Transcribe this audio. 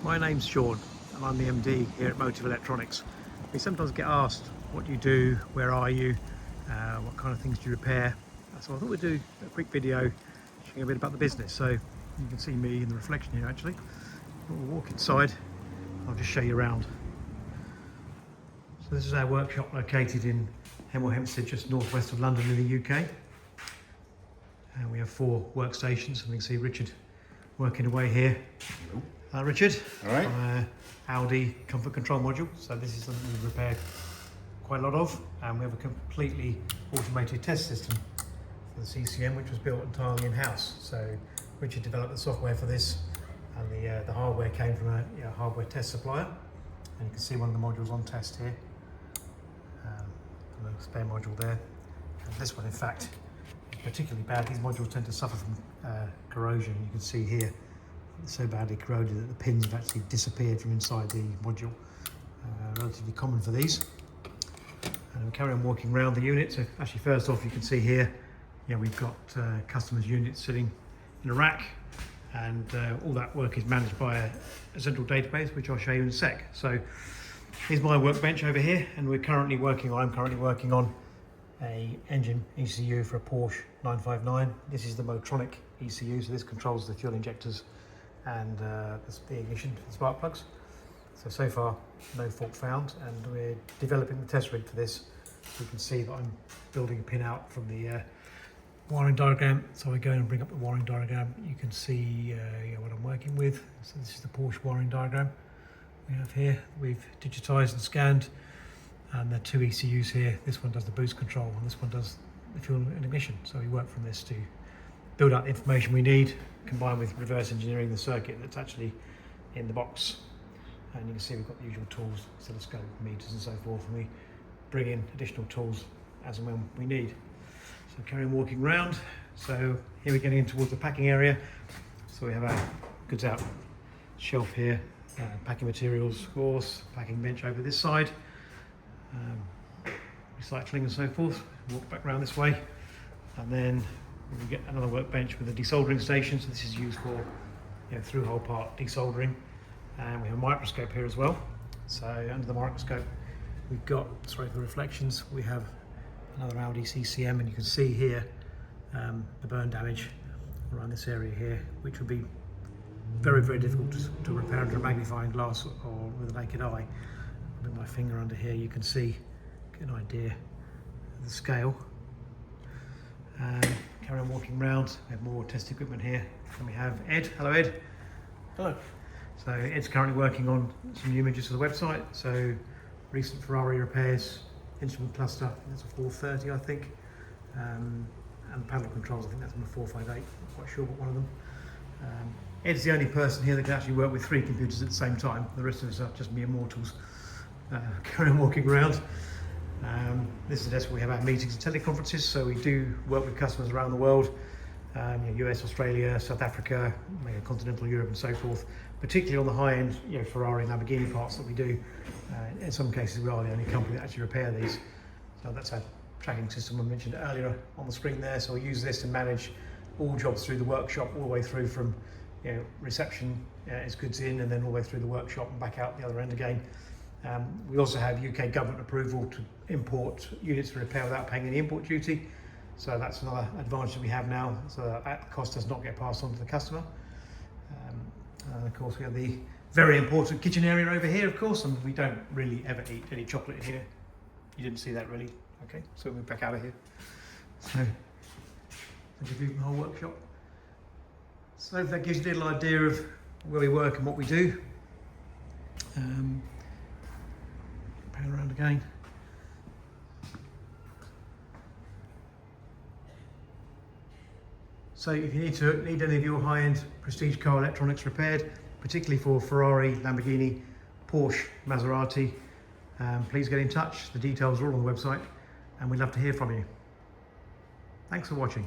My name's Sean and I'm the MD here at Motivelectronics. We sometimes get asked what you do, where are you, what kind of things do you repair. So I thought we'd do a quick video showing a bit about the business. So you can see me in the reflection here actually. We'll walk inside, I'll just show you around. So this is our workshop located in Hemel Hempstead, just northwest of London in the UK. And we have 4 workstations, and we can see Richard working away here. Richard, all right. On Audi comfort control module. So this is something we've repaired quite a lot of, and we have a completely automated test system for the CCM, which was built entirely in-house. So Richard developed the software for this, and the hardware came from a hardware test supplier. And you can see one of the modules on test here, and a spare module there. And this one, in fact, is particularly bad. These modules tend to suffer from corrosion. You can see here, it's so badly corroded that the pins have actually disappeared from inside the module. Relatively common for these. And we'll carry on walking around the unit. So actually, first off, you can see here, we've got customers' units sitting in a rack, and all that work is managed by a central database, which I'll show you in a sec. So here's my workbench over here, and I'm currently working on a engine ECU for a Porsche 959. This is the Motivelectronics ECU, so this controls the fuel injectors and the ignition for the spark plugs. So far, no fault found, and we're developing the test rig for this. You can see that I'm building a pin out from the wiring diagram. So I go and bring up the wiring diagram. You can see what I'm working with. So this is the Porsche wiring diagram we have here. We've digitized and scanned, and there are 2 ECUs here. This one does the boost control, and this one does the fuel and ignition. So we work from this to build out the information we need, combined with reverse engineering the circuit that's actually in the box. And you can see we've got the usual tools, oscilloscope, meters and so forth, and we bring in additional tools as and when we need. So carry on walking around. So here we're getting in towards the packing area. So we have our goods out shelf here, packing materials, of course, packing bench over this side, recycling and so forth. Walk back around this way, and then we get another workbench with a desoldering station. So this is used for through hole part desoldering, and we have a microscope here as well. So under the microscope we've got, sorry for reflections, we have another Audi CCM, and you can see here the burn damage around this area here, which would be very, very difficult to repair under a magnifying glass or with a naked eye. I'll put my finger under here, you can see, get an idea of the scale. Carry on walking around. We have more test equipment here. And we have Ed. Hello, Ed. Hello. So Ed's currently working on some new images for the website. So recent Ferrari repairs, instrument cluster, that's a 430 I think, and paddle controls, I think that's on a 458, I'm not quite sure what one of them. Ed's the only person here that can actually work with 3 computers at the same time. The rest of us are just mere mortals. Carry on walking around. This is the desk where we have our meetings and teleconferences, so we do work with customers around the world, US, Australia, South Africa, continental Europe and so forth, particularly on the high-end Ferrari and Lamborghini parts that we do. In some cases we are the only company that actually repair these. So that's our tracking system I mentioned earlier on the screen there. So we use this to manage all jobs through the workshop, all the way through from reception as goods in, and then all the way through the workshop and back out the other end again. We also have UK government approval to import units for repair without paying any import duty. So that's another advantage that we have now, so that cost does not get passed on to the customer. And of course we have the very important kitchen area over here, of course, and we don't really ever eat any chocolate in here. You didn't see that really. Okay, so we'll back out of here. So that's a view from the whole workshop. So that gives you a little idea of where we work and what we do. Pan around again. So if you need any of your high-end prestige car electronics repaired, particularly for Ferrari, Lamborghini, Porsche, Maserati, please get in touch. The details are all on the website, and we'd love to hear from you. Thanks for watching.